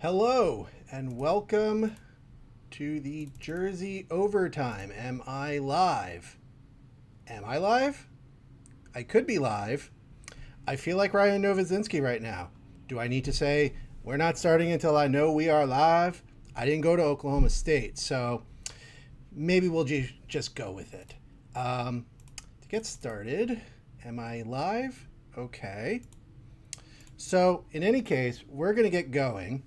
Hello and welcome to the Jersey Overtime. Am I live? Am I live? I could be live. I feel like Ryan Novozinski right now. Do I need to say, we're not starting until I know we are live? I didn't go to Oklahoma State, so maybe we'll just go with it. To get started, am I live? Okay. So, in any case, we're going to get going.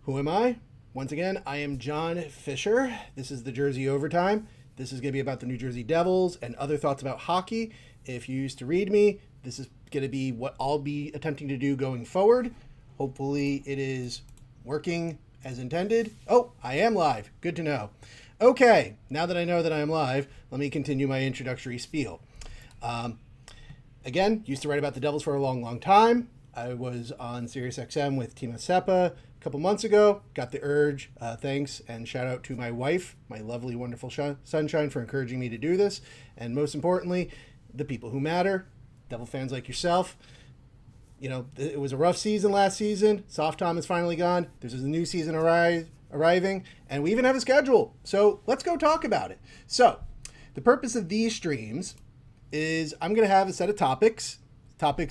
Who am I? Once again, I am John Fisher. This is the Jersey Overtime. This is going to be about the New Jersey Devils and other thoughts about hockey. If you used to read me, this is going to be what I'll be attempting to do going forward. Hopefully it is working as intended. Oh, I am live. Good to know. Okay, now that I know that I am live, let me continue my introductory spiel. Again, used to write about the Devils for a long time. I was on SiriusXM with Tima Seppa a couple months ago. Got the urge. Thanks and shout out to my wife, my lovely, wonderful sunshine, for encouraging me to do this. And most importantly, the people who matter, Devil fans like yourself. You know, it was a rough season last season. Soft Tom is finally gone. There's a new season arriving, and we even have a schedule. So let's go talk about it. So the purpose of these streams is I'm going to have a set of topics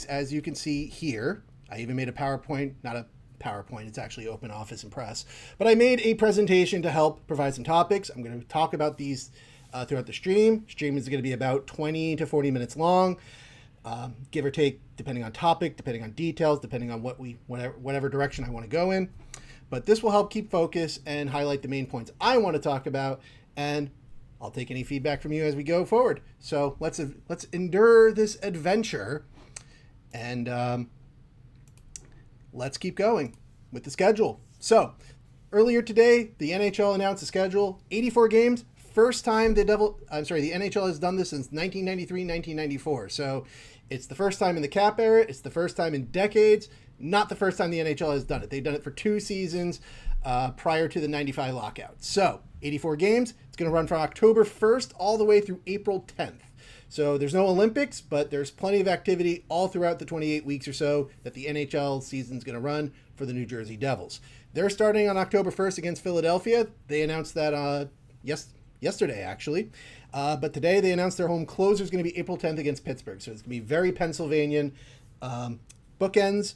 as you can see here. I even made a PowerPoint, not a PowerPoint, it's actually Open Office and Press, but I made a presentation to help provide some topics. I'm going to talk about these throughout the stream. Stream is going to be about 20 to 40 minutes long, give or take, depending on topic, depending on details, depending on whatever direction I want to go in. But this will help keep focus and highlight the main points I want to talk about, and I'll take any feedback from you as we go forward. So let's endure this adventure, and let's keep going with the schedule. So earlier today, the NHL announced the schedule: 84 games. First time the NHL has done this since 1993, 1994. So it's the first time in the cap era. It's the first time in decades. Not the first time the NHL has done it. They've done it for 2 seasons prior to the 95 lockout. So 84 games. It's going to run from October 1st all the way through April 10th. So there's no Olympics, but there's plenty of activity all throughout the 28 weeks or so that the NHL season is going to run for the New Jersey Devils. They're starting on October 1st against Philadelphia. They announced that yesterday, actually. But today they announced their home closer is going to be April 10th against Pittsburgh. So it's going to be very Pennsylvanian bookends.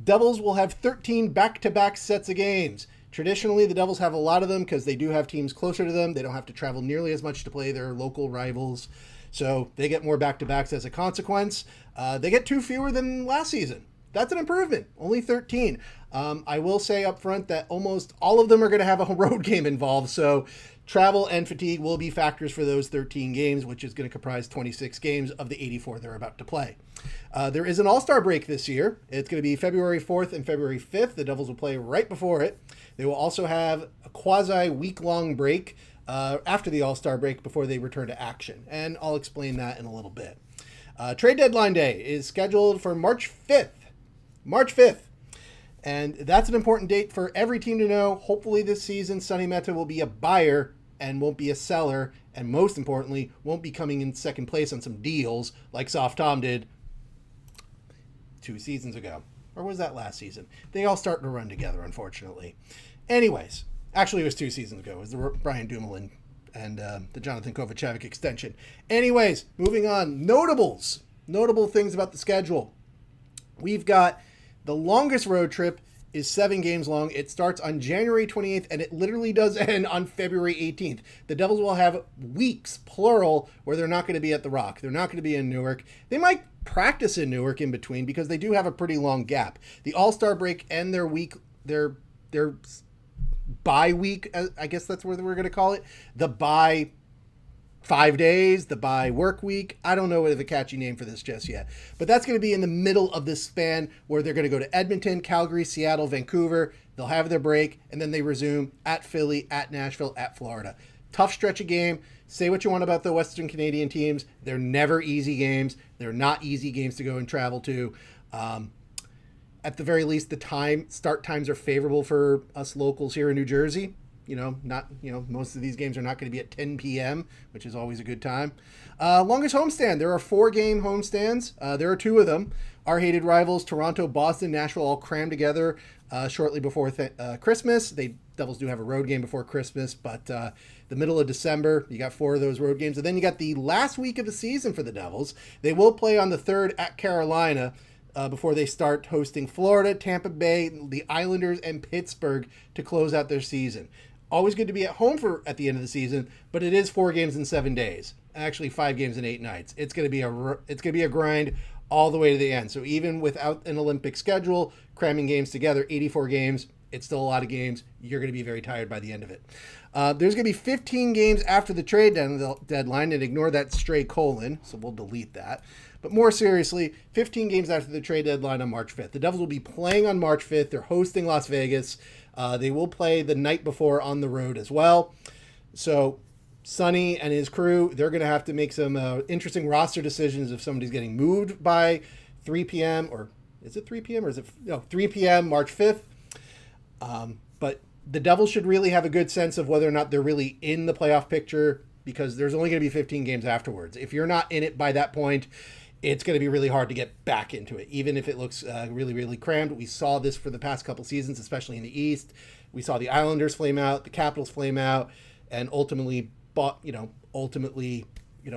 Devils will have 13 back-to-back sets of games. Traditionally, the Devils have a lot of them because they do have teams closer to them. They don't have to travel nearly as much to play their local rivals. So they get more back-to-backs as a consequence. They get 2 fewer than last season. That's an improvement. Only 13. I will say up front that almost all of them are going to have a road game involved. So travel and fatigue will be factors for those 13 games, which is going to comprise 26 games of the 84 they're about to play. There is an all-star break this year. It's going to be February 4th and February 5th. The Devils will play right before it. They will also have a quasi-week-long break after the all-star break before they return to action. And I'll explain that in a little bit. Trade deadline day is scheduled for March 5th. March 5th. And that's an important date for every team to know. Hopefully this season, Sonny Mantha will be a buyer and won't be a seller. And most importantly, won't be coming in second place on some deals like Soft Tom did 2 seasons ago. Or was that last season? They all start to run together, unfortunately. Anyways, actually it was 2 seasons ago. It was the Brian Dumoulin and the Jonathan Kovacevic extension. Anyways, moving on. Notables. Notable things about the schedule. We've got the longest road trip is 7 games long. It starts on January 28th, and it literally does end on February 18th. The Devils will have weeks, plural, where they're not going to be at the Rock. They're not going to be in Newark. They might practice in Newark in between because they do have a pretty long gap. The All-Star break and their bye week, I guess that's what we're going to call it. The bye 5 days, the bye work week. I don't know what the catchy name for this just yet. But that's going to be in the middle of this span where they're going to go to Edmonton, Calgary, Seattle, Vancouver. They'll have their break, and then they resume at Philly, at Nashville, at Florida. Tough stretch of game. Say what you want about the Western Canadian teams. They're never easy games. They're not easy games to go and travel to. At the very least, the start times are favorable for us locals here in New Jersey. Not, most of these games are not going to be at 10 p.m., which is always a good time. Longest homestand. There are 4-game homestands. There are 2 of them. Our hated rivals, Toronto, Boston, Nashville, all crammed together shortly before Christmas. Devils do have a road game before Christmas, but the middle of December, you got 4 of those road games. And then you got the last week of the season for the Devils. They will play on the 3rd at Carolina before they start hosting Florida, Tampa Bay, the Islanders, and Pittsburgh to close out their season. Always good to be at home at the end of the season, but it is 4 games in 7 days. Actually, 5 games in 8 nights. It's going to be a grind all the way to the end. So even without an Olympic schedule, cramming games together, 84 games, it's still a lot of games. You're going to be very tired by the end of it. There's going to be 15 games after the trade deadline, and ignore that stray colon, so we'll delete that. But more seriously, 15 games after the trade deadline on March 5th. The Devils will be playing on March 5th. They're hosting Las Vegas. They will play the night before on the road as well. So Sonny and his crew, they're going to have to make some interesting roster decisions if somebody's getting moved by 3 p.m. or is it 3 p.m. or is it 3 p.m. March 5th. But the Devils should really have a good sense of whether or not they're really in the playoff picture, because there's only going to be 15 games afterwards. If you're not in it by that point, it's going to be really hard to get back into it, even if it looks really, really crammed. We saw this for the past couple seasons, especially in the East. We saw the Islanders flame out, the Capitals flame out, and ultimately,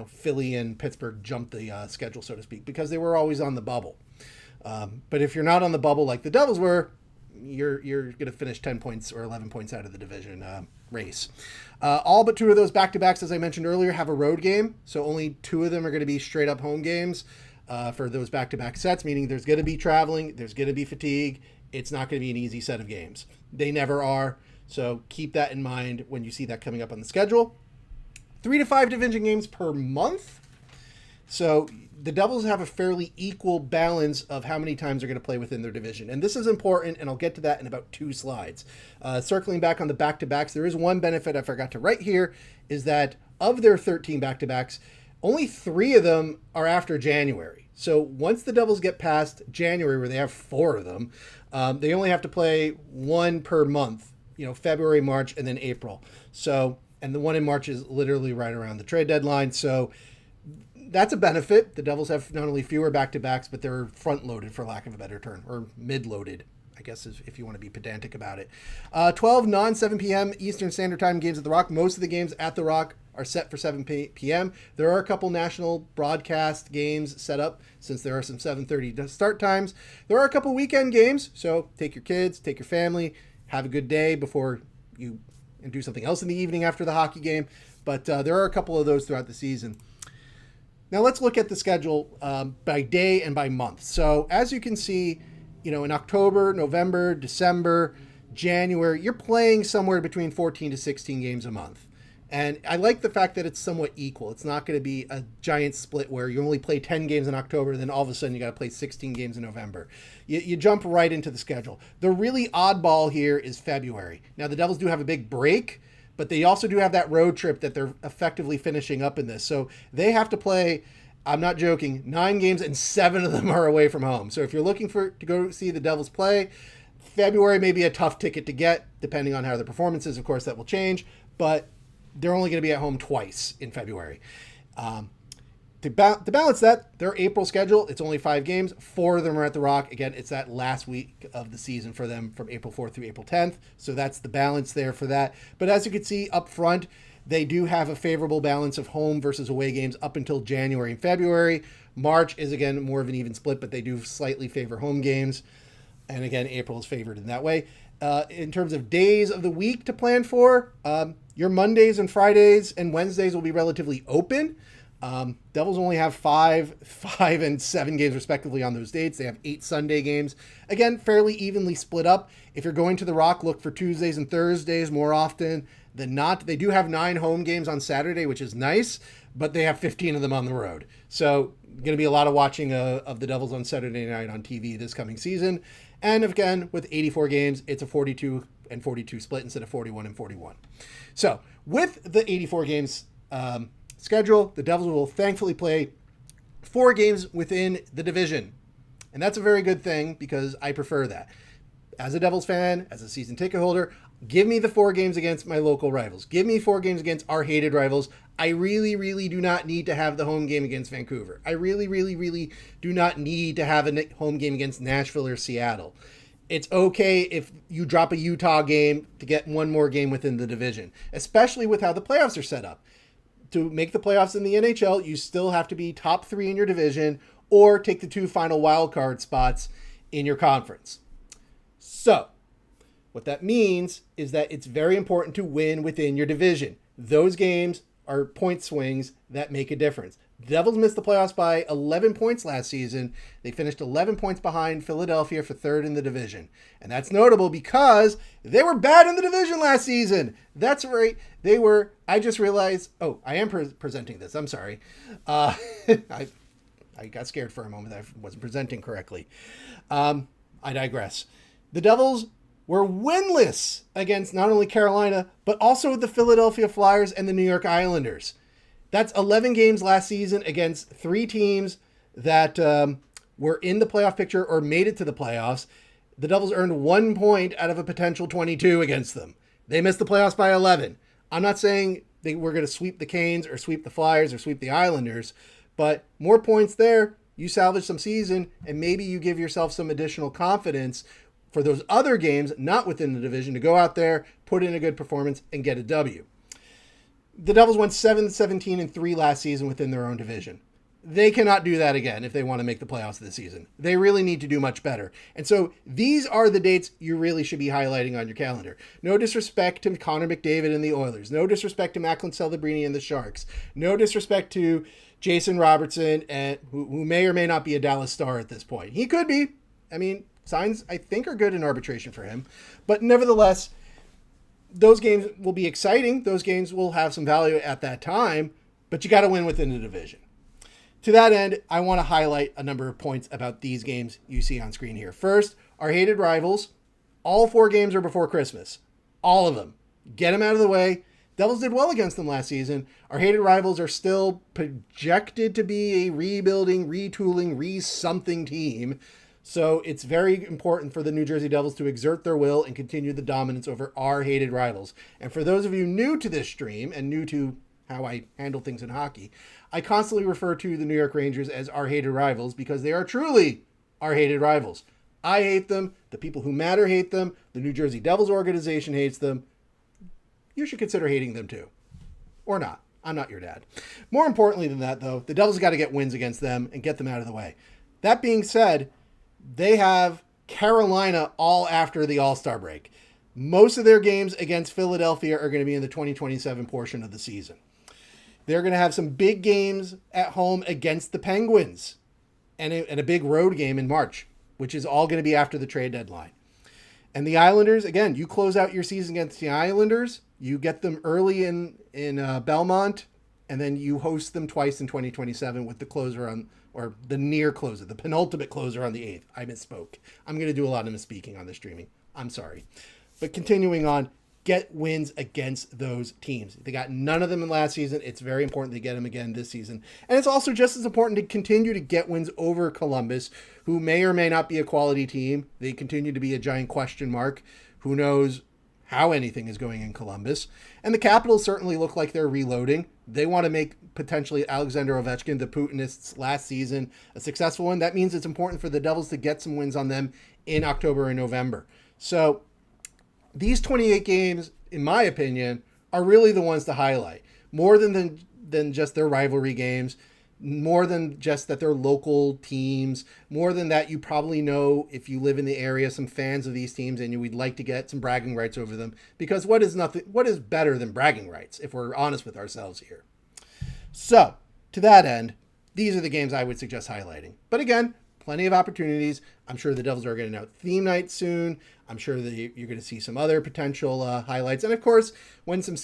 Philly and Pittsburgh jumped the schedule, so to speak, because they were always on the bubble. But if you're not on the bubble like the Devils were, you're going to finish 10 points or 11 points out of the division race. All but 2 of those back-to-backs, as I mentioned earlier, have a road game. So only 2 of them are going to be straight-up home games for those back-to-back sets, meaning there's going to be traveling, there's going to be fatigue. It's not going to be an easy set of games. They never are. So keep that in mind when you see that coming up on the schedule. 3 to 5 division games per month. So the Devils have a fairly equal balance of how many times they're going to play within their division. And this is important, and I'll get to that in about 2 slides. Circling back on the back-to-backs, there is one benefit I forgot to write here, is that of their 13 back-to-backs, only 3 of them are after January. So once the Devils get past January, where they have 4 of them, they only have to play 1 per month, February, March, and then April. So, and the one in March is literally right around the trade deadline. So that's a benefit. The Devils have not only fewer back-to-backs, but they're front-loaded, for lack of a better term, or mid-loaded, I guess, if you want to be pedantic about it. 12 non-7 p.m. Eastern Standard Time games at the Rock. Most of the games at the Rock are set for 7 p.m. There are a couple national broadcast games set up, since there are some 7:30 start times. There are a couple weekend games, so take your kids, take your family, have a good day before you do something else in the evening after the hockey game. But there are a couple of those throughout the season. Now let's look at the schedule by day and by month. So as you can see, in October, November, December, January, you're playing somewhere between 14 to 16 games a month. And I like the fact that it's somewhat equal. It's not going to be a giant split where you only play 10 games in October, then all of a sudden you got to play 16 games in November. You jump right into the schedule. The really oddball here is February. Now the Devils do have a big break, but they also do have that road trip that they're effectively finishing up in this. So they have to play, I'm not joking, 9 games, and 7 of them are away from home. So if you're looking to go see the Devils play, February may be a tough ticket to get, depending on how the performance is. Of course, that will change, but they're only going to be at home twice in February. To balance that, their April schedule, it's only 5 games. 4 of them are at the Rock. Again, it's that last week of the season for them from April 4th through April 10th. So that's the balance there for that. But as you can see up front, they do have a favorable balance of home versus away games up until January and February. March is, again, more of an even split, but they do slightly favor home games. And again, April is favored in that way. In terms of days of the week to plan for, your Mondays and Fridays and Wednesdays will be relatively open. Devils only have 5 and 7 games respectively on those dates. They have 8 Sunday games. Again, fairly evenly split up. If you're going to the Rock, look for Tuesdays and Thursdays more often than not. They do have 9 home games on Saturday, which is nice, but they have 15 of them on the road. So going to be a lot of watching of the Devils on Saturday night on TV this coming season. And again, with 84 games, it's a 42 and 42 split instead of 41 and 41. So with the 84 games schedule, the Devils will thankfully play 4 games within the division. And that's a very good thing because I prefer that. as a Devils fan, as a season ticket holder, give me the 4 games against my local rivals. Give me 4 games against our hated rivals. I really, really do not need to have the home game against Vancouver. I really, really, really do not need to have a home game against Nashville or Seattle. It's okay if you drop a Utah game to get one more game within the division, especially with how the playoffs are set up. To make the playoffs in the NHL, you still have to be top 3 in your division or take the 2 final wildcard spots in your conference. So, what that means is that it's very important to win within your division. Those games are point swings that make a difference. The Devils missed the playoffs by 11 points last season. They finished 11 points behind Philadelphia for 3rd in the division. And that's notable because they were bad in the division last season. That's right. They were, I just realized, I am presenting this. I'm sorry. I got scared for a moment. I wasn't presenting correctly. I digress. The Devils were winless against not only Carolina, but also the Philadelphia Flyers and the New York Islanders. That's 11 games last season against 3 teams that were in the playoff picture or made it to the playoffs. The Devils earned 1 point out of a potential 22 against them. They missed the playoffs by 11. I'm not saying they were going to sweep the Canes or sweep the Flyers or sweep the Islanders, but more points there, you salvage some season, and maybe you give yourself some additional confidence for those other games not within the division to go out there, put in a good performance, and get a W. The Devils went 7-17-3 last season within their own division. They cannot do that again if they want to make the playoffs this season. They really need to do much better. And so these are the dates you really should be highlighting on your calendar. No disrespect to Connor McDavid and the Oilers. No disrespect to Macklin Celebrini and the Sharks. No disrespect to Jason Robertson, and who may or may not be a Dallas Star at this point. He could be. I mean, signs, I think, are good in arbitration for him. But nevertheless, those games will be exciting. Those games will have some value at that time, but you got to win within the division. To that end, I want to highlight a number of points about these games you see on screen here. First, our hated rivals. All 4 games are before Christmas. All of them. Get them out of the way. Devils did well against them last season. Our hated rivals are still projected to be a rebuilding, retooling, re-something team. So it's very important for the New Jersey Devils to exert their will and continue the dominance over our hated rivals. And for those of you new to this stream and new to how I handle things in hockey, I constantly refer to the New York Rangers as our hated rivals because they are truly our hated rivals. I hate them. The people who matter hate them. The New Jersey Devils organization hates them. You should consider hating them too. Or not. I'm not your dad. More importantly than that, though, the Devils got to get wins against them and get them out of the way. That being said, they have Carolina all after the All-Star break. Most of their games against Philadelphia are going to be in the 2027 portion of the season. They're going to have some big games at home against the Penguins and a big road game in March, which is all going to be after the trade deadline. And the Islanders, again, you close out your season against the Islanders, you get them early in Belmont, and then you host them twice in 2027 with the closer on, or the near closer, the penultimate closer on the 8th. I misspoke. I'm going to do a lot of misspeaking on this streaming. I'm sorry. But continuing on, get wins against those teams. They got none of them in last season. It's very important to get them again this season. And it's also just as important to continue to get wins over Columbus, who may or may not be a quality team. They continue to be a giant question mark. Who knows how anything is going in Columbus. And the Capitals certainly look like they're reloading. They want to make potentially Alexander Ovechkin, the Putinists' last season, a successful one. That means it's important for the Devils to get some wins on them in October and November. So these 28 games, in my opinion, are really the ones to highlight. More than just their rivalry games, more than just that they're local teams, more than that you probably know, if you live in the area, some fans of these teams and we'd like to get some bragging rights over them. Because what is better than bragging rights, if we're honest with ourselves here? So, to that end, these are the games I would suggest highlighting. But again, plenty of opportunities. I'm sure the Devils are going to announce theme night soon. I'm sure that you're going to see some other potential highlights. And of course, when some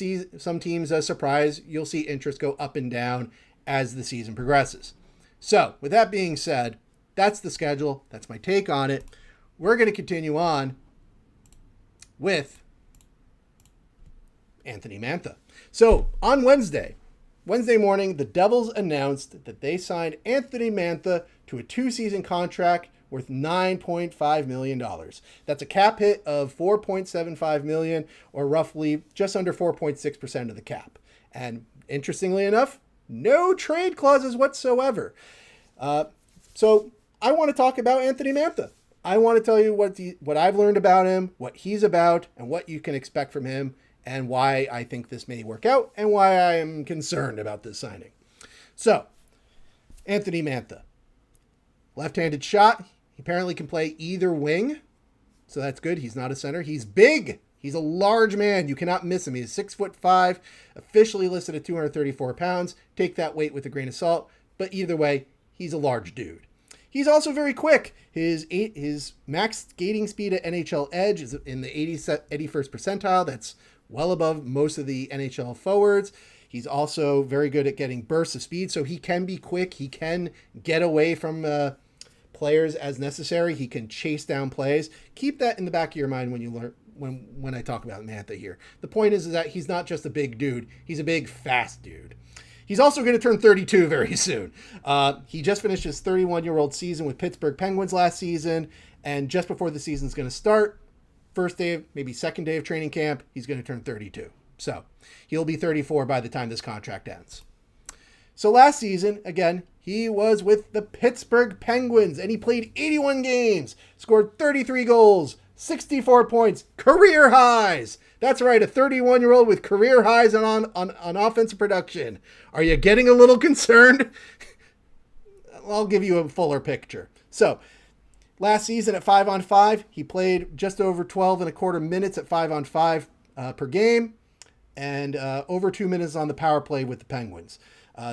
teams surprise, you'll see interest go up and down as the season progresses. So, with that being said, that's the schedule. That's my take on it. We're going to continue on with Anthony Mantha. So, on Wednesday morning, the Devils announced that they signed Anthony Mantha to a 2-season contract worth $9.5 million. That's a cap hit of $4.75 million, or roughly just under 4.6% of the cap. And interestingly enough, no trade clauses whatsoever. So I want to talk about Anthony Mantha. I want to tell you what I've learned about him, what he's about, and what you can expect from him, and why I think this may work out, and why I am concerned about this signing. So, Anthony Mantha. Left-handed shot. He apparently can play either wing, so that's good. He's not a center. He's big. He's a large man. You cannot miss him. He's 6'5", officially listed at 234 pounds. Take that weight with a grain of salt, but either way, he's a large dude. He's also very quick. His max skating speed at NHL Edge is in the 81st percentile. That's well above most of the NHL forwards. He's also very good at getting bursts of speed, so he can be quick. He can get away from players as necessary. He can chase down plays. Keep that in the back of your mind when you learn when I talk about Mantha here. The point is that he's not just a big dude. He's a big, fast dude. He's also going to turn 32 very soon. He just finished his 31-year-old season with Pittsburgh Penguins last season, and just before the season's going to start, first day, maybe second day of training camp, he's going to turn 32. So he'll be 34 by the time this contract ends. So last season, again, he was with the Pittsburgh Penguins, and he played 81 games, scored 33 goals, 64 points, career highs. That's right, a 31-year-old with career highs on offensive production. Are you getting a little concerned? I'll give you a fuller picture. So, last season at 5-on-5, he played just over 12 and a quarter minutes at 5-on-5 per game, and over 2 minutes on the power play with the Penguins.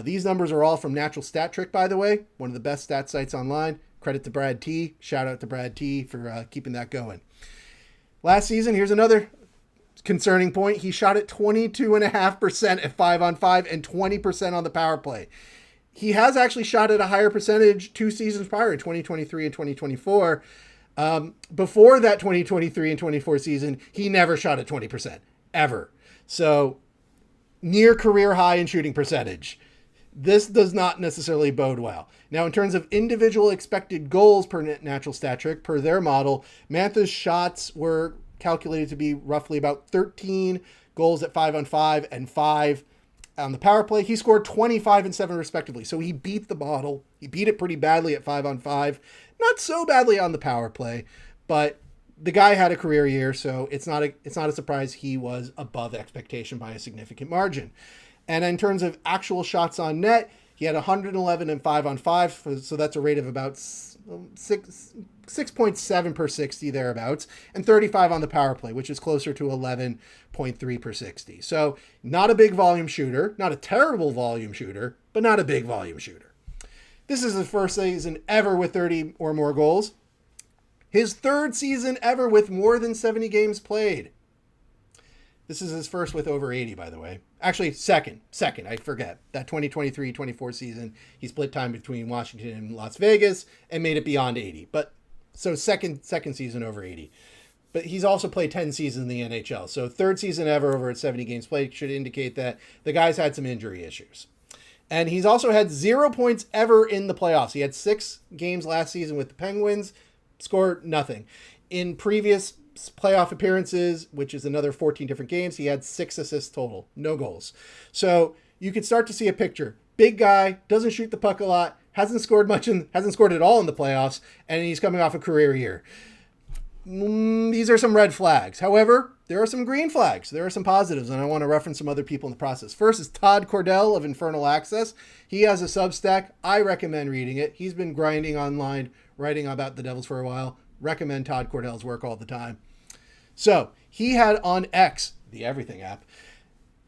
These numbers are all from Natural Stat Trick, by the way, one of the best stat sites online. Credit to Brad T. Shout out to Brad T. for keeping that going. Last season, here's another concerning point. He shot at 22.5% at 5-on-5 and 20% on the power play. He has actually shot at a higher percentage 2 seasons prior, in 2023 and 2024. Before that 2023 and 24 season, he never shot at 20%, ever. So, near career high in shooting percentage. This does not necessarily bode well. Now, in terms of individual expected goals per Natural Stat Trick, per their model, Mantha's shots were calculated to be roughly about 13 goals at 5-on-5 and 5 on the power play. He scored 25 and 7 respectively. So he beat the model. He beat it pretty badly at 5-on-5. Not so badly on the power play, but the guy had a career year, so it's not a surprise he was above expectation by a significant margin. And in terms of actual shots on net, he had 111 and 5-on-5, so that's a rate of about 6.7 per 60 thereabouts, and 35 on the power play, which is closer to 11.3 per 60. So not a big volume shooter, not a terrible volume shooter, but not a big volume shooter. This is his first season ever with 30 or more goals. His third season ever with more than 70 games played. This is his first with over 80, by the way. Actually, second, I forget. That 2023-24 season, he split time between Washington and Las Vegas and made it beyond 80. But so second season over 80. But he's also played 10 seasons in the NHL. So third season ever over at 70 games played should indicate that the guy's had some injury issues. And he's also had 0 points ever in the playoffs. He had 6 games last season with the Penguins, scored nothing. In previous playoff appearances, which is another 14 different games, he had 6 assists total, no goals. So you can start to see a picture. Big guy, doesn't shoot the puck a lot, hasn't scored at all in the playoffs, and he's coming off a career year. These are some red flags. However, there are some green flags. There are some positives, and I want to reference some other people in the process. First is Todd Cordell of Infernal Access. He has a Substack. I recommend reading it. He's been grinding online, writing about the Devils for a while. Recommend Todd Cordell's work all the time. So he had on X, the Everything app,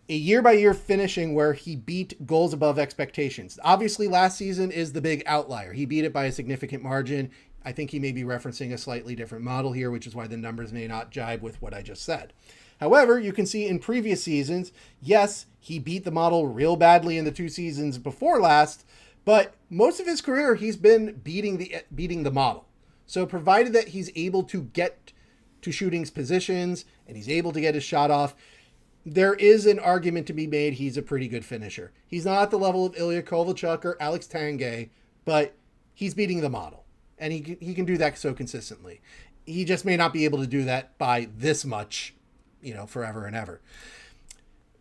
a year-by-year finishing where he beat goals above expectations. Obviously, last season is the big outlier. He beat it by a significant margin. I think he may be referencing a slightly different model here, which is why the numbers may not jibe with what I just said. However, you can see in previous seasons, yes, he beat the model real badly in the 2 seasons before last, but most of his career he's been beating the model. So provided that he's able to get to shooting positions and he's able to get his shot off, there is an argument to be made he's a pretty good finisher. He's not at the level of Ilya Kovalchuk or Alex Tanguay, but he's beating the model. and he can do that so consistently. He just may not be able to do that by this much, forever and ever.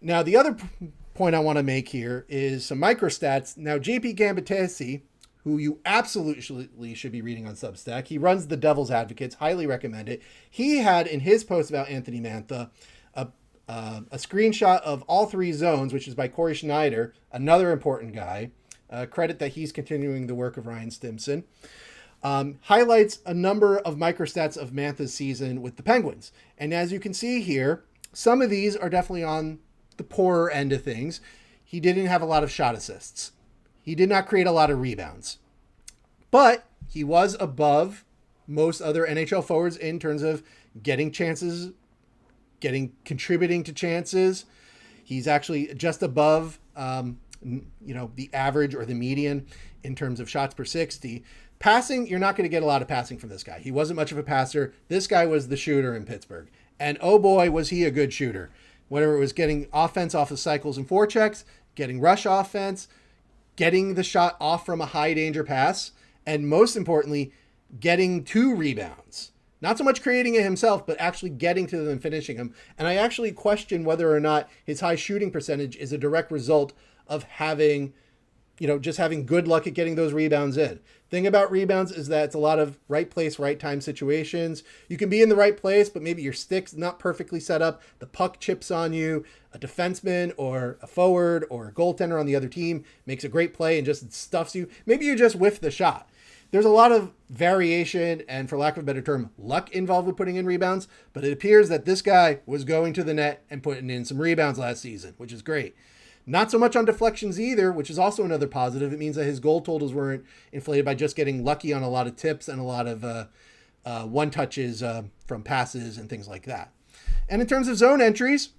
Now, the other point I want to make here is some microstats. Now, JP Gambatesi, who you absolutely should be reading on Substack, he runs the Devil's Advocates, highly recommend it. He had in his post about Anthony Mantha a screenshot of all three zones, which is by Corey Schneider, another important guy. Credit that he's continuing the work of Ryan Stimson. Highlights a number of microstats of Mantha's season with the Penguins. And as you can see here, some of these are definitely on the poorer end of things. He didn't have a lot of shot assists. He did not create a lot of rebounds. But he was above most other NHL forwards in terms of getting chances, contributing to chances. He's actually just above the average or the median in terms of shots per 60. Passing, you're not going to get a lot of passing from this guy. He wasn't much of a passer. This guy was the shooter in Pittsburgh. And oh boy, was he a good shooter. Whether it was getting offense off of cycles and forechecks, getting rush offense, getting the shot off from a high danger pass, and most importantly, getting 2 rebounds. Not so much creating it himself, but actually getting to them and finishing them. And I actually question whether or not his high shooting percentage is a direct result of having good luck at getting those rebounds in. Thing about rebounds is that it's a lot of right place, right time situations. You can be in the right place, but maybe your stick's not perfectly set up. The puck chips on you. A defenseman or a forward or a goaltender on the other team makes a great play and just stuffs you. Maybe you just whiff the shot. There's a lot of variation and, for lack of a better term, luck involved with putting in rebounds, but it appears that this guy was going to the net and putting in some rebounds last season, which is great. Not so much on deflections either, which is also another positive. It means that his goal totals weren't inflated by just getting lucky on a lot of tips and a lot of one-touches from passes and things like that. And in terms of zone entries,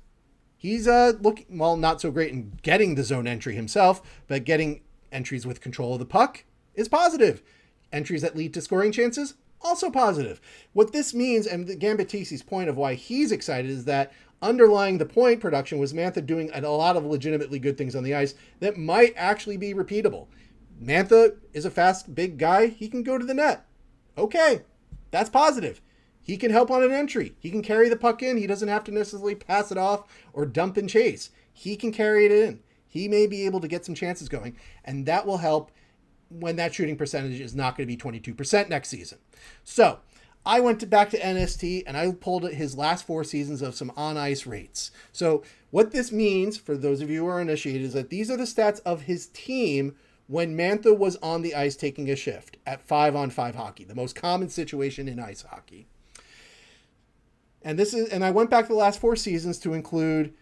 he's not so great in getting the zone entry himself, but getting entries with control of the puck is positive. Entries that lead to scoring chances, also positive. What this means, and Gambatesi's point of why he's excited, is that underlying the point production was Mantha doing a lot of legitimately good things on the ice that might actually be repeatable. Mantha is a fast, big guy. He can go to the net. Okay, that's positive. He can help on an entry. He can carry the puck in. He doesn't have to necessarily pass it off or dump and chase. He can carry it in. He may be able to get some chances going, and that will help when that shooting percentage is not going to be 22% next season. So I went back to NST and I pulled his last 4 seasons of some on-ice rates. So what this means, for those of you who are initiated, is that these are the stats of his team when Mantha was on the ice taking a shift at 5-on-5 hockey, the most common situation in ice hockey. And I went back the last 4 seasons to include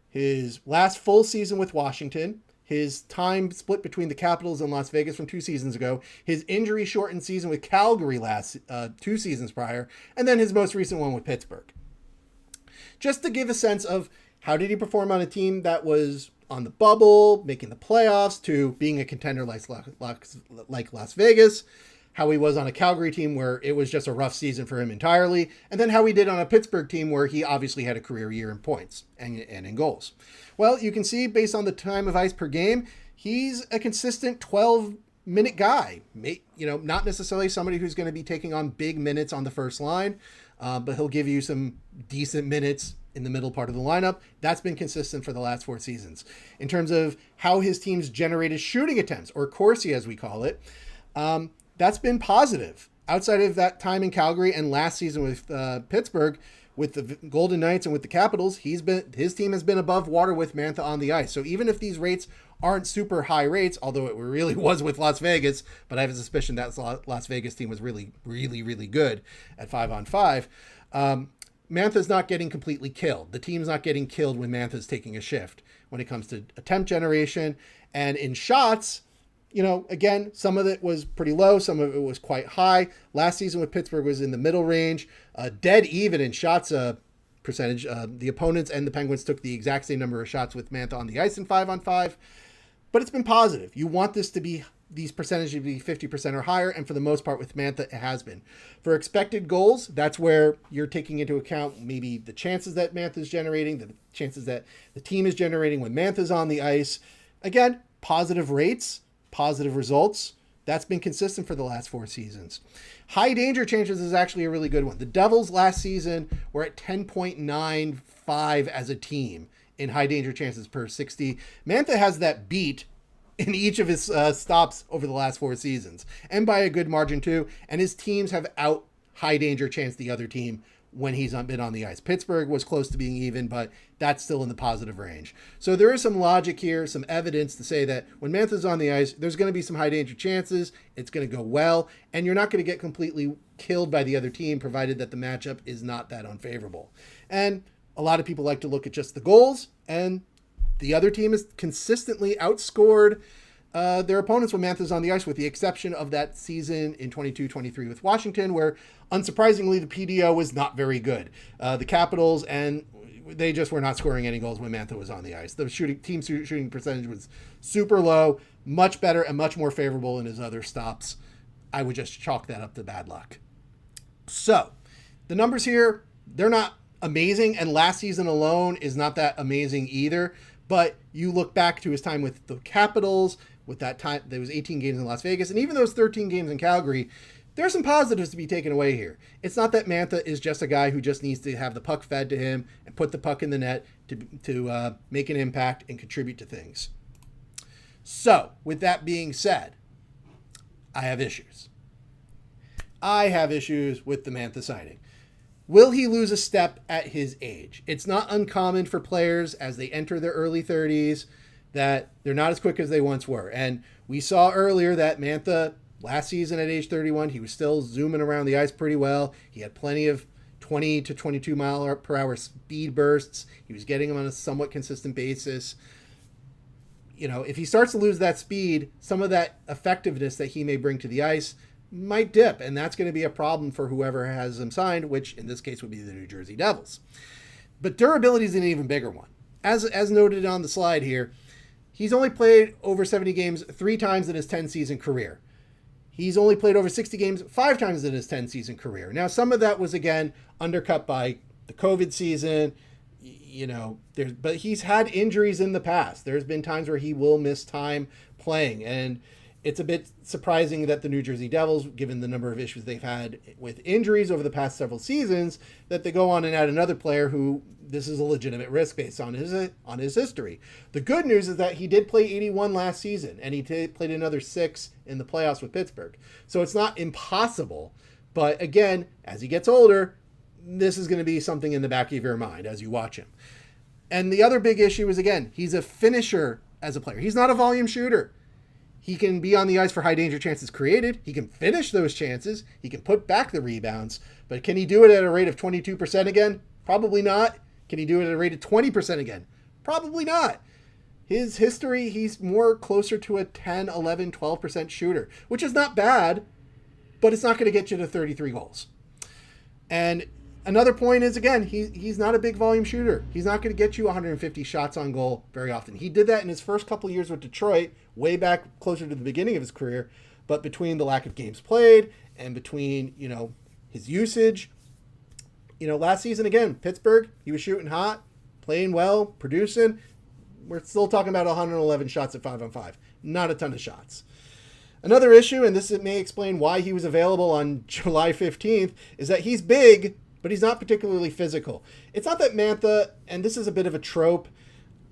his last full season with Washington, his time split between the Capitals and Las Vegas from 2 seasons ago, his injury-shortened season with Calgary last 2 seasons prior, and then his most recent one with Pittsburgh. Just to give a sense of how did he perform on a team that was on the bubble, making the playoffs, to being a contender like Las Vegas, how he was on a Calgary team where it was just a rough season for him entirely, and then how he did on a Pittsburgh team where he obviously had a career year in points and in goals. Well, you can see based on the time of ice per game, he's a consistent 12-minute guy. Not necessarily somebody who's going to be taking on big minutes on the first line, but he'll give you some decent minutes in the middle part of the lineup. That's been consistent for the last 4 seasons. In terms of how his team's generated shooting attempts, or Corsi as we call it, that's been positive. Outside of that time in Calgary and last season with Pittsburgh, with the Golden Knights and with the Capitals, his team has been above water with Mantha on the ice. So even if these rates aren't super high rates, although it really was with Las Vegas, but I have a suspicion that Las Vegas team was really, really, really good at 5-on-5. Mantha's not getting completely killed. The team's not getting killed when Mantha's taking a shift when it comes to attempt generation. And in shots, again, some of it was pretty low. Some of it was quite high. Last season with Pittsburgh was in the middle range. Dead even in shots percentage. The opponents and the Penguins took the exact same number of shots with Mantha on the ice in 5-on-5. But it's been positive. You want these percentages to be 50% or higher, and for the most part with Mantha, it has been. For expected goals, that's where you're taking into account maybe the chances that Mantha's generating, the chances that the team is generating when Mantha's on the ice. Again, positive rates, positive results. That's been consistent for the last 4 seasons. High danger chances is actually a really good one. The Devils last season were at 10.95 as a team in high danger chances per 60. Mantha has that beat in each of his stops over the last 4 seasons, and by a good margin too. And his teams have out high danger chance the other team when he's been on the ice. Pittsburgh was close to being even, but that's still in the positive range. So there is some logic here, some evidence to say that when Mantha's on the ice, there's going to be some high danger chances. It's going to go well, and you're not going to get completely killed by the other team, provided that the matchup is not that unfavorable. And a lot of people like to look at just the goals, and the other team has consistently outscored their opponents when Mantha's on the ice, with the exception of that season in 22-23 with Washington, where unsurprisingly the PDO was not very good. The Capitals, and they just were not scoring any goals when Mantha was on the ice. The team shooting percentage was super low, much better and much more favorable in his other stops. I would just chalk that up to bad luck. So the numbers here, they're not amazing, and last season alone is not that amazing either. But you look back to his time with the Capitals, with that time, there was 18 games in Las Vegas, and even those 13 games in Calgary, there's some positives to be taken away here. It's not that Mantha is just a guy who just needs to have the puck fed to him and put the puck in the net to make an impact and contribute to things. So, with that being said, I have issues. I have issues with the Mantha signing. Will he lose a step at his age? It's not uncommon for players as they enter their early 30s that they're not as quick as they once were. And we saw earlier that Mantha, last season at age 31, he was still zooming around the ice pretty well. He had plenty of 20 to 22 mile per hour speed bursts. He was getting them on a somewhat consistent basis. You know, if he starts to lose that speed, some of that effectiveness that he may bring to the ice might dip, and that's going to be a problem for whoever has him signed, which in this case would be the New Jersey Devils. But durability is an even bigger one. As noted on the slide here, he's only played over 70 games 3 times in his 10-season career. He's only played over 60 games 5 times in his 10-season career. Now, some of that was, again, undercut by the COVID season, you know, but he's had injuries in the past. There's been times where he will miss time playing, and it's a bit surprising that the New Jersey Devils, given the number of issues they've had with injuries over the past several seasons, that they go on and add another player who this is a legitimate risk based on his history. The good news is that he did play 81 last season, and he played another 6 in the playoffs with Pittsburgh. So it's not impossible, but again, as he gets older, this is going to be something in the back of your mind as you watch him. And the other big issue is, again, he's a finisher as a player. He's not a volume shooter. He can be on the ice for high danger chances created. He can finish those chances. He can put back the rebounds. But can he do it at a rate of 22% again? Probably not. Can he do it at a rate of 20% again? Probably not. His history, he's more closer to a 10, 11, 12% shooter, which is not bad, but it's not going to get you to 33 goals. And another point is, again, he's not a big volume shooter. He's not going to get you 150 shots on goal very often. He did that in his first couple of years with Detroit, way back closer to the beginning of his career. But between the lack of games played and between, you know, his usage, you know, last season, again, Pittsburgh, he was shooting hot, playing well, producing. We're still talking about 111 shots at 5-on-5. Not a ton of shots. Another issue, and this may explain why he was available on July 15th, is that he's big, but he's not particularly physical. It's not that Mantha, and this is a bit of a trope,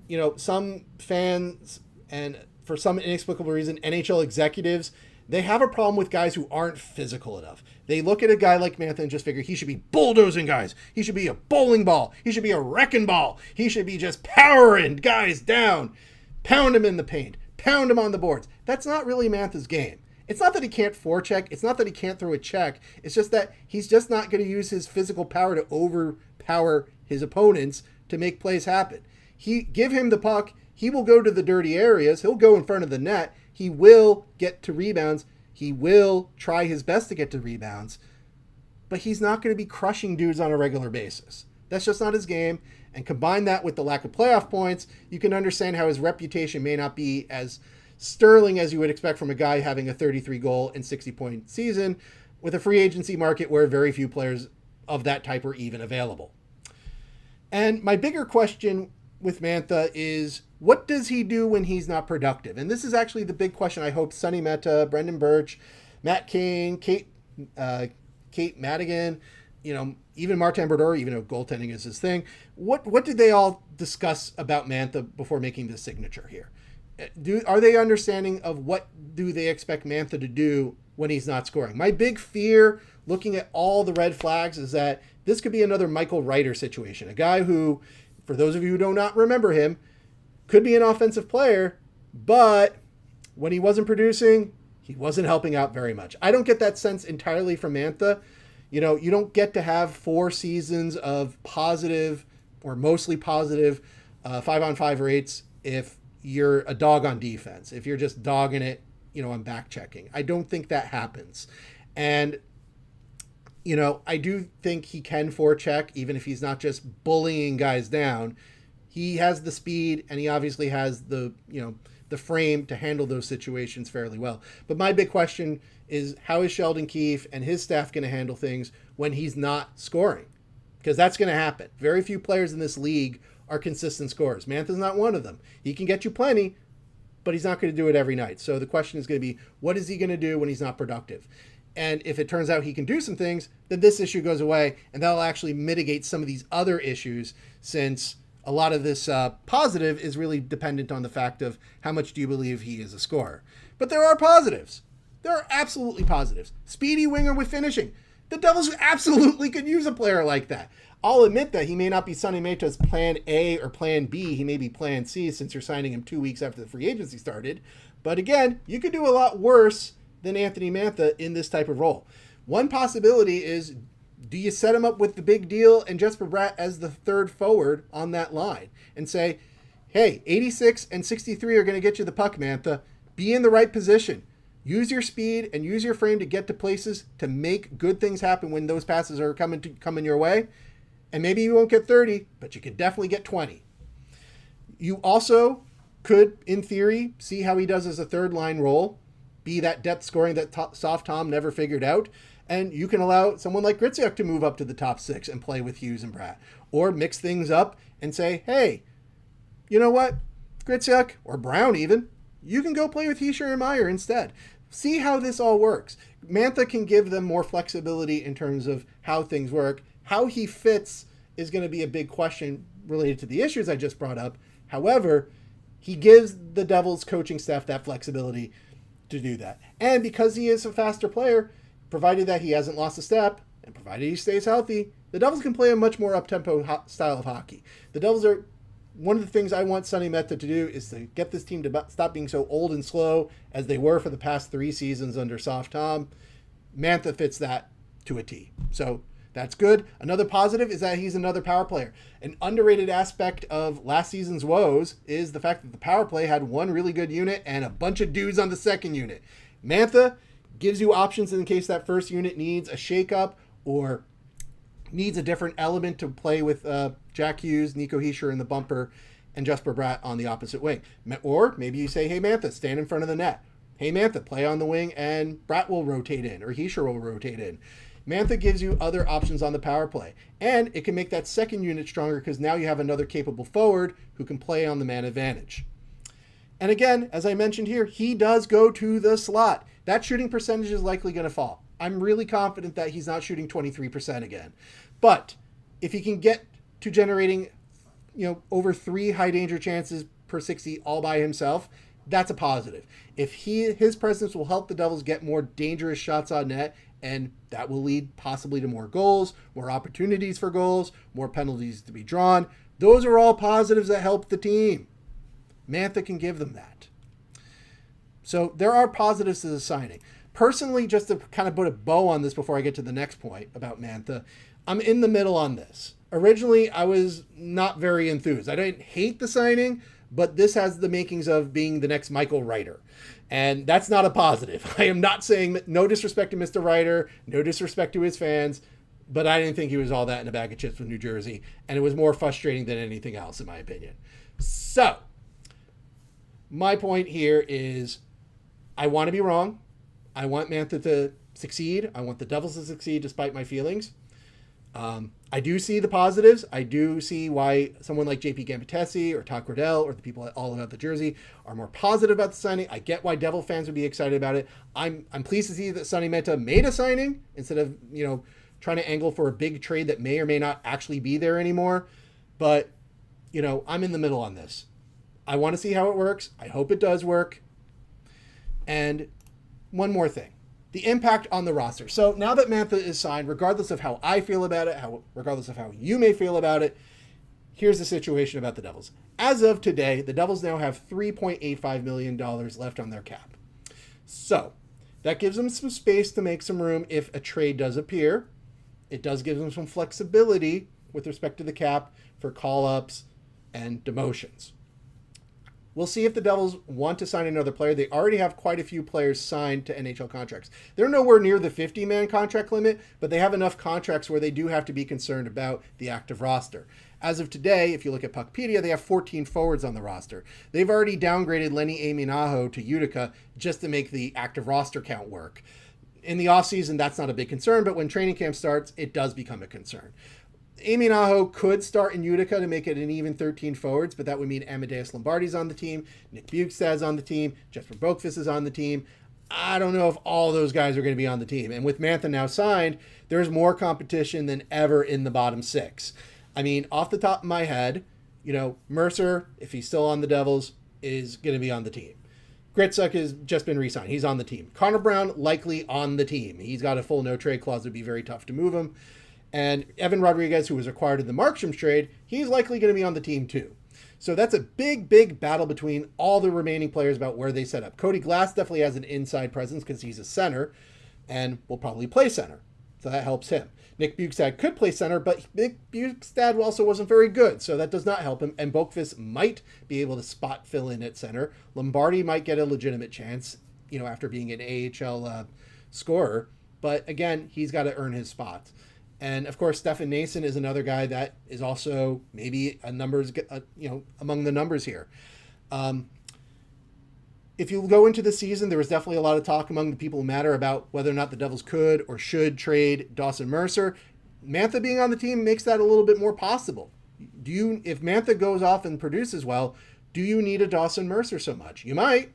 you know, some fans, and for some inexplicable reason, NHL executives, they have a problem with guys who aren't physical enough. They look at a guy like Mantha and just figure he should be bulldozing guys. He should be a bowling ball. He should be a wrecking ball. He should be just powering guys down. Pound him in the paint. Pound him on the boards. That's not really Mantha's game. It's not that he can't forecheck. It's not that he can't throw a check. It's just that he's just not going to use his physical power to overpower his opponents to make plays happen. Give him the puck. He will go to the dirty areas. He'll go in front of the net. He will get to rebounds. He will try his best to get to rebounds. But he's not going to be crushing dudes on a regular basis. That's just not his game. And combine that with the lack of playoff points, you can understand how his reputation may not be as sterling as you would expect from a guy having a 33-goal and 60-point season with a free agency market where very few players of that type are even available. And my bigger question with Mantha is, what does he do when he's not productive? And this is actually the big question I hope Sonny Mehta, Brendan Birch, Matt Cain, Kate Madigan, even Martin Brodeur, even though goaltending is his thing. What did they all discuss about Mantha before making this signature here? Are they understanding of what do they expect Mantha to do when he's not scoring? My big fear, looking at all the red flags, is that this could be another Michael Reiter situation. A guy who, for those of you who do not remember him, could be an offensive player, but when he wasn't producing, he wasn't helping out very much. I don't get that sense entirely from Mantha. You don't get to have 4 seasons of positive or mostly positive 5-on-5 rates if you're a dog on defense, if you're just dogging it, on back checking. I don't think that happens. And, I do think he can forecheck, even if he's not just bullying guys down. He has the speed, and he obviously has the frame to handle those situations fairly well. But my big question is, how is Sheldon Keefe and his staff going to handle things when he's not scoring? Because that's going to happen. Very few players in this league are consistent scorers. Mantha's not one of them. He can get you plenty, but he's not going to do it every night. So the question is going to be, what is he going to do when he's not productive? And if it turns out he can do some things, then this issue goes away, and that'll actually mitigate some of these other issues, since a lot of this positive is really dependent on the fact of how much do you believe he is a scorer. But there are positives. There are absolutely positives. Speedy winger with finishing. The Devils absolutely could use a player like that. I'll admit that he may not be Sonny Mehta's plan A or plan B. He may be plan C, since you're signing him 2 weeks after the free agency started. But again, you could do a lot worse than Anthony Mantha in this type of role. One possibility is, do you set him up with the big deal and Jesper Bratt as the third forward on that line and say, hey, 86 and 63 are going to get you the puck, Mantha. Be in the right position. Use your speed and use your frame to get to places to make good things happen when those passes are coming your way. And maybe you won't get 30, but you could definitely get 20. You also could, in theory, see how he does as a third line role, be that depth scoring that Soft Tom never figured out. And you can allow someone like Gritsuk to move up to the top 6 and play with Hughes and Bratt. Or mix things up and say, hey, you know what, Gritsuk, or Brown even, you can go play with Hischier and Meyer instead. See how this all works. Mantha can give them more flexibility in terms of how things work. How he fits is going to be a big question related to the issues I just brought up. However, he gives the Devils coaching staff that flexibility to do that. And because he is a faster player, provided that he hasn't lost a step, and provided he stays healthy, the Devils can play a much more up-tempo style of hockey. The Devils are, one of the things I want Sonny Mehta to do is to get this team to stop being so old and slow as they were for the past 3 seasons under Soft Tom. Mantha fits that to a T. So that's good. Another positive is that he's another power player. An underrated aspect of last season's woes is the fact that the power play had one really good unit and a bunch of dudes on the second unit. Mantha gives you options in case that first unit needs a shakeup or needs a different element to play with Jack Hughes, Nico Hischier in the bumper, and Jesper Bratt on the opposite wing. Or maybe you say, hey, Mantha, stand in front of the net. Hey, Mantha, play on the wing, and Bratt will rotate in, or Hischier will rotate in. Mantha gives you other options on the power play. And it can make that second unit stronger because now you have another capable forward who can play on the man advantage. And again, as I mentioned here, he does go to the slot. That shooting percentage is likely going to fall. I'm really confident that he's not shooting 23% again. But if he can get to generating, over 3 high danger chances per 60 all by himself, that's a positive. If his presence will help the Devils get more dangerous shots on net, and that will lead possibly to more goals, more opportunities for goals, more penalties to be drawn. Those are all positives that help the team. Mantha can give them that. So there are positives to the signing. Personally, just to kind of put a bow on this before I get to the next point about Mantha, I'm in the middle on this. Originally, I was not very enthused. I didn't hate the signing, but this has the makings of being the next Michael Reiter. And that's not a positive. I am not saying no disrespect to Mr. Reiter, no disrespect to his fans, but I didn't think he was all that in a bag of chips with New Jersey. And it was more frustrating than anything else, in my opinion. So, my point here is I want to be wrong. I want Mantha to succeed. I want the Devils to succeed despite my feelings. I do see the positives. I do see why someone like JP Gambitesi or Todd Cordell or the people at All About the Jersey are more positive about the signing. I get why Devil fans would be excited about it. I'm pleased to see that Sonny Mantha made a signing instead of, trying to angle for a big trade that may or may not actually be there anymore. But, I'm in the middle on this. I want to see how it works. I hope it does work. And one more thing. The impact on the roster. So now that Mantha is signed, regardless of how I feel about it, regardless of how you may feel about it, here's the situation about the Devils. As of today, the Devils now have $3.85 million left on their cap. So that gives them some space to make some room if a trade does appear. It does give them some flexibility with respect to the cap for call-ups and demotions. We'll see if the Devils want to sign another player. They already have quite a few players signed to NHL contracts. They're nowhere near the 50-man contract limit, but they have enough contracts where they do have to be concerned about the active roster. As of today, if you look at Puckpedia, they have 14 forwards on the roster. They've already downgraded Lenny Aminaho to Utica just to make the active roster count work. In the offseason, that's not a big concern, but when training camp starts, it does become a concern. Aminaho could start in Utica to make it an even 13 forwards, but that would mean Amadeus Lombardi's on the team, Nick Bjugstad's on the team, Jesper Boqvist is on the team. I don't know if all those guys are going to be on the team. And with Mantha now signed, there's more competition than ever in the bottom six. I mean, off the top of my head, Mercer, if he's still on the Devils, is going to be on the team. Gritzuk has just been re-signed. He's on the team. Connor Brown, likely on the team. He's got a full no-trade clause. It would be very tough to move him. And Evan Rodriguez, who was acquired in the Markstrom trade, he's likely going to be on the team too. So that's a big, big battle between all the remaining players about where they set up. Cody Glass definitely has an inside presence because he's a center and will probably play center. So that helps him. Nick Bjugstad could play center, but Nick Bjugstad also wasn't very good, so that does not help him. And Boqvist might be able to spot fill in at center. Lombardi might get a legitimate chance, after being an AHL scorer. But again, he's got to earn his spot. And of course, Stefan Nason is another guy that is also maybe among the numbers here. If you go into the season, there was definitely a lot of talk among the people who matter about whether or not the Devils could or should trade Dawson Mercer. Mantha being on the team makes that a little bit more possible. If Mantha goes off and produces well, do you need a Dawson Mercer so much? You might,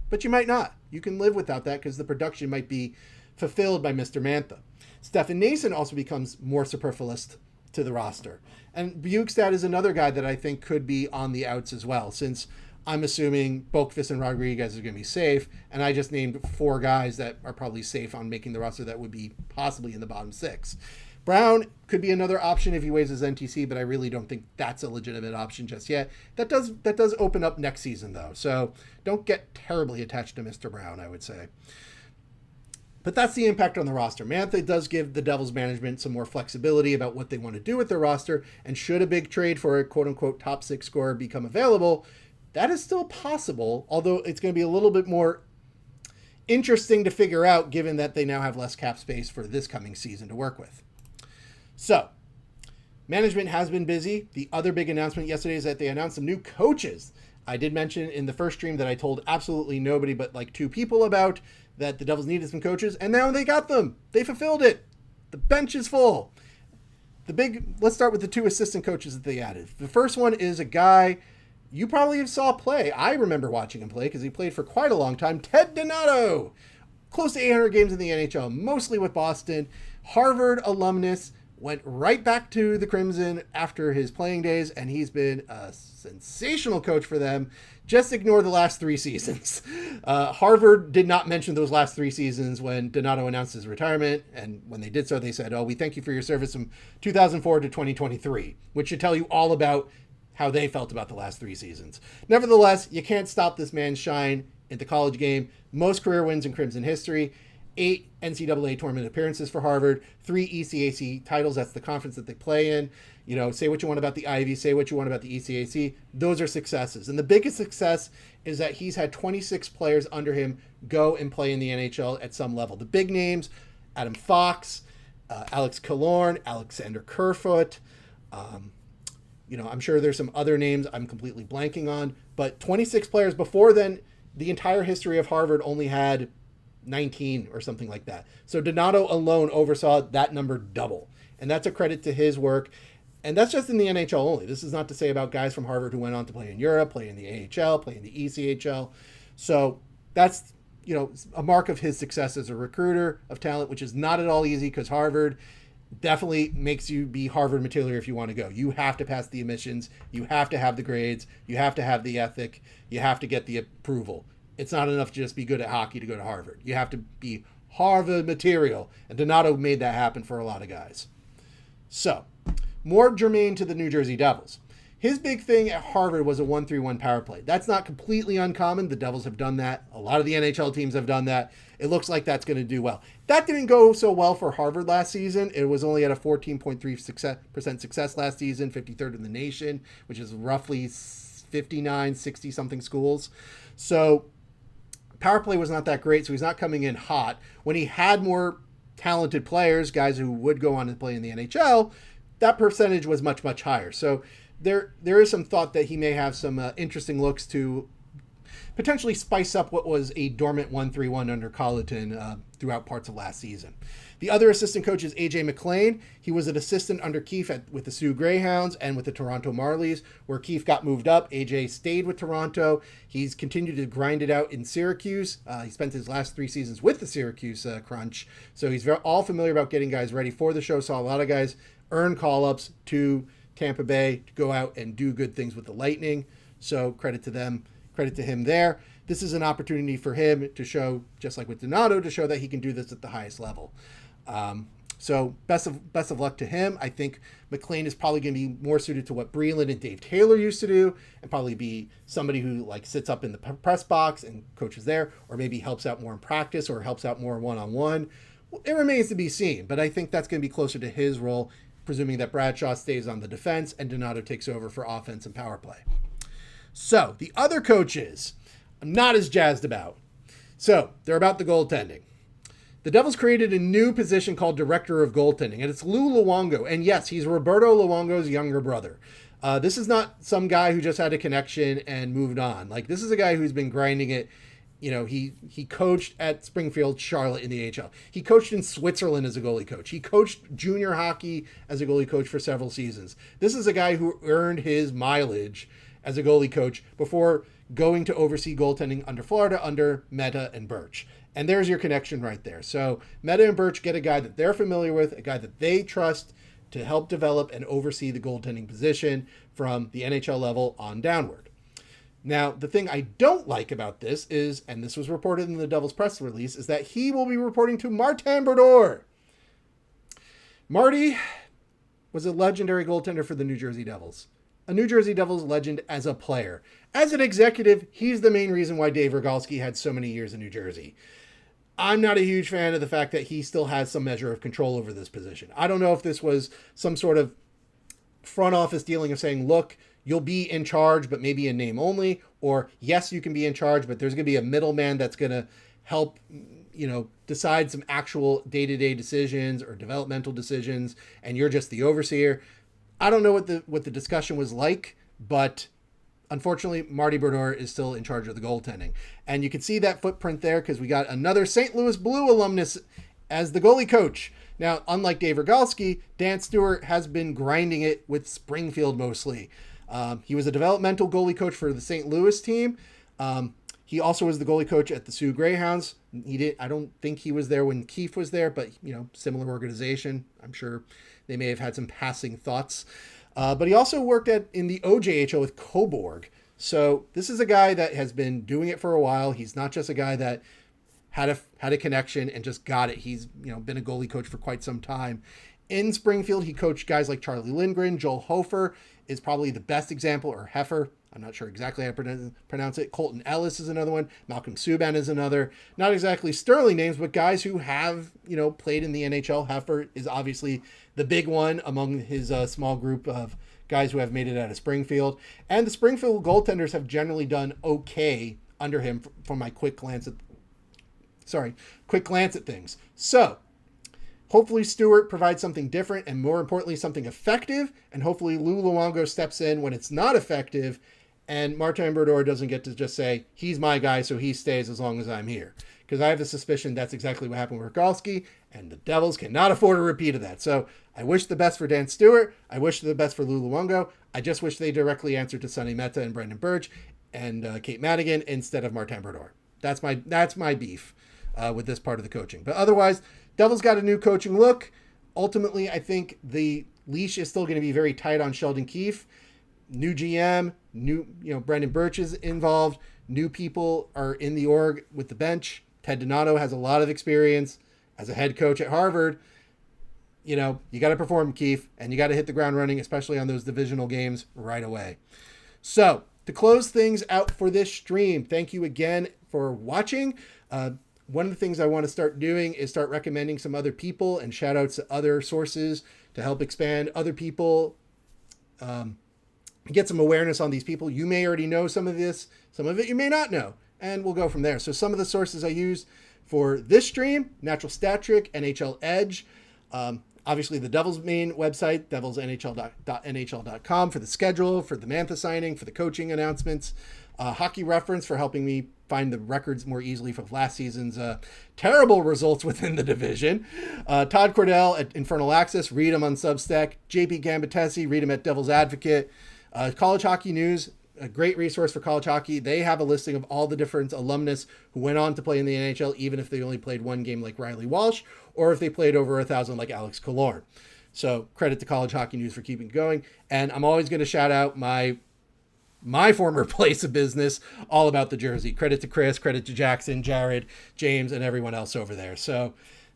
but you might not. You can live without that because the production might be fulfilled by Mr. Mantha. Stefan Nason also becomes more superfluous to the roster. And Bjugstad is another guy that I think could be on the outs as well, since I'm assuming Boqvist and Rodriguez are going to be safe, and I just named 4 guys that are probably safe on making the roster that would be possibly in the bottom 6. Brown could be another option if he waives his NTC, but I really don't think that's a legitimate option just yet. That does open up next season, though, so don't get terribly attached to Mr. Brown, I would say. But that's the impact on the roster. Mantha does give the Devils management some more flexibility about what they want to do with their roster, and should a big trade for a quote-unquote top 6 scorer become available, that is still possible, although it's going to be a little bit more interesting to figure out given that they now have less cap space for this coming season to work with. So, management has been busy. The other big announcement yesterday is that they announced some new coaches. I did mention in the first stream that I told absolutely nobody but like 2 people about that the Devils needed some coaches, and now they got them. They fulfilled it. The bench is full. Let's start with the 2 assistant coaches that they added. The first one is a guy you probably saw play. I remember watching him play because he played for quite a long time. Ted Donato, close to 800 games in the NHL, mostly with Boston. Harvard alumnus, went right back to the Crimson after his playing days, and he's been a sensational coach for them. Just ignore the last 3 seasons. Harvard did not mention those last 3 seasons when Donato announced his retirement, and when they did so, they said, we thank you for your service from 2004 to 2023, which should tell you all about how they felt about the last 3 seasons. Nevertheless, you can't stop this man's shine in the college game. Most career wins in Crimson history. 8 NCAA tournament appearances for Harvard, 3 ECAC titles. That's the conference that they play in. Say what you want about the Ivy, say what you want about the ECAC. Those are successes. And the biggest success is that he's had 26 players under him go and play in the NHL at some level. The big names, Adam Fox, Alex Killorn, Alexander Kerfoot. I'm sure there's some other names I'm completely blanking on. But 26 players. Before then, the entire history of Harvard only had 19 or something like that. So Donato alone oversaw that number double. And that's a credit to his work. And that's just in the NHL only. This is not to say about guys from Harvard who went on to play in Europe, play in the AHL, play in the ECHL. So that's, a mark of his success as a recruiter of talent, which is not at all easy because Harvard definitely makes you be Harvard material if you want to go. You have to pass the admissions. You have to have the grades. You have to have the ethic. You have to get the approval. It's not enough to just be good at hockey to go to Harvard. You have to be Harvard material. And Donato made that happen for a lot of guys. So, more germane to the New Jersey Devils. His big thing at Harvard was a 1-3-1 power play. That's not completely uncommon. The Devils have done that. A lot of the NHL teams have done that. It looks like that's going to do well. That didn't go so well for Harvard last season. It was only at a 14.3% success last season, 53rd in the nation, which is roughly 59, 60-something schools. So power play was not that great, so he's not coming in hot. When he had more talented players, guys who would go on to play in the NHL, that percentage was much, much higher. So there is some thought that he may have some interesting looks to potentially spice up what was a dormant 1-3-1 under Colleton throughout parts of last season. The other assistant coach is AJ McLean. He was an assistant under Keefe with the Sioux Greyhounds and with the Toronto Marlies, where Keefe got moved up. AJ stayed with Toronto. He's continued to grind it out in Syracuse. He spent his last 3 seasons with the Syracuse Crunch, so he's all familiar about getting guys ready for the show. Saw a lot of guys earn call-ups to Tampa Bay to go out and do good things with the Lightning. So credit to them, credit to him there. This is an opportunity for him to show, just like with Donato, to show that he can do this at the highest level. So best of luck to him. I think McLean is probably going to be more suited to what Breland and Dave Taylor used to do, and probably be somebody who sits up in the press box and coaches there, or maybe helps out more in practice or helps out more one-on-one. It remains to be seen, but I think that's going to be closer to his role, presuming that Bradshaw stays on the defense and Donato takes over for offense and power play. So the other coaches, I'm not as jazzed about. So they're about the goaltending. The Devils created a new position called Director of Goaltending, and it's Lou Luongo. And yes, he's Roberto Luongo's younger brother. This is not some guy who just had a connection and moved on. This is a guy who's been grinding it. He coached at Springfield, Charlotte in the AHL. He coached in Switzerland as a goalie coach. He coached junior hockey as a goalie coach for several seasons. This is a guy who earned his mileage as a goalie coach before going to oversee goaltending under Florida under Mantha and Birch. And there's your connection right there. So Mantha and Birch get a guy that they're familiar with, a guy that they trust to help develop and oversee the goaltending position from the NHL level on downward. Now, the thing I don't like about this is, and this was reported in the Devils press release, is that he will be reporting to Martin Brodeur. Marty was a legendary goaltender for the New Jersey Devils. A New Jersey Devils legend as a player. As an executive, he's the main reason why Dave Rogalski had so many years in New Jersey. I'm not a huge fan of the fact that he still has some measure of control over this position. I don't know if this was some sort of front office dealing of saying, look, you'll be in charge, but maybe in name only, or yes, you can be in charge, but there's going to be a middleman that's going to help, decide some actual day-to-day decisions or developmental decisions, and you're just the overseer. I don't know what the discussion was like, but unfortunately, Marty Brodeur is still in charge of the goaltending. And you can see that footprint there because we got another St. Louis Blue alumnus as the goalie coach. Now, unlike Dave Rogalski, Dan Stewart has been grinding it with Springfield mostly. He was a developmental goalie coach for the St. Louis team. He also was the goalie coach at the Sioux Greyhounds. I don't think he was there when Keefe was there, but similar organization. I'm sure they may have had some passing thoughts. But he also worked in the OJHL with Cobourg. So this is a guy that has been doing it for a while. He's not just a guy that had a connection and just got it. He's been a goalie coach for quite some time. In Springfield, he coached guys like Charlie Lindgren. Joel Hofer is probably the best example, or Heffer. I'm not sure exactly how to pronounce it. Colton Ellis is another one. Malcolm Subban is another. Not exactly sterling names, but guys who have, played in the NHL. Heffer is obviously the big one among his small group of guys who have made it out of Springfield. And the Springfield goaltenders have generally done okay under him from my quick glance at things. So hopefully Stewart provides something different and, more importantly, something effective. And hopefully Lou Luongo steps in when it's not effective, and Martin Brodeur doesn't get to just say, he's my guy, so he stays as long as I'm here. because I have a suspicion that's exactly what happened with Rogowski, and the Devils cannot afford a repeat of that. So I wish the best for Dan Stewart. I wish the best for Lou Luongo. I just wish they directly answered to Sonny Mehta and Brendan Birch and Kate Madigan instead of Martin Brodeur. That's my beef with this part of the coaching. But otherwise, Devils got a new coaching look. Ultimately, I think the leash is still going to be very tight on Sheldon Keefe. New GM, Brendan Birch is involved. New people are in the org with the bench. Ted Donato has a lot of experience as a head coach at Harvard. You got to perform, Keefe, and you got to hit the ground running, especially on those divisional games right away. So to close things out for this stream, thank you again for watching. One of the things I want to start doing is start recommending some other people and shout outs to other sources to help expand other people, get some awareness on these people. You may already know some of this, some of it you may not know, and we'll go from there. So some of the sources I use for this stream: Natural Stat Trick, NHL Edge, obviously the Devils' main website, devilsnhl.nhl.com for the schedule, for the Mantha signing, for the coaching announcements, Hockey Reference for helping me find the records more easily for last season's terrible results within the division. Todd Cordell at Infernal Access, read him on Substack. JP Gambitesi, read him at Devil's Advocate. College Hockey News, a great resource for college hockey. They have a listing of all the different alumnus who went on to play in the NHL, even if they only played one game like Riley Walsh, or if they played over 1,000 like Alex Killorn. So credit to College Hockey News for keeping it going. And I'm always going to shout out my former place of business, All About the Jersey. Credit to Chris, credit to Jackson, Jared, James, and everyone else over there. So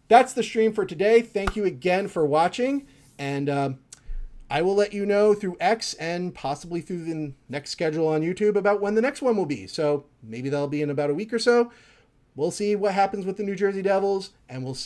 that's the stream for today. Thank you again for watching. And I will let you know through X and possibly through the next schedule on YouTube about when the next one will be. So maybe that'll be in about a week or so. We'll see what happens with the New Jersey Devils, and we'll see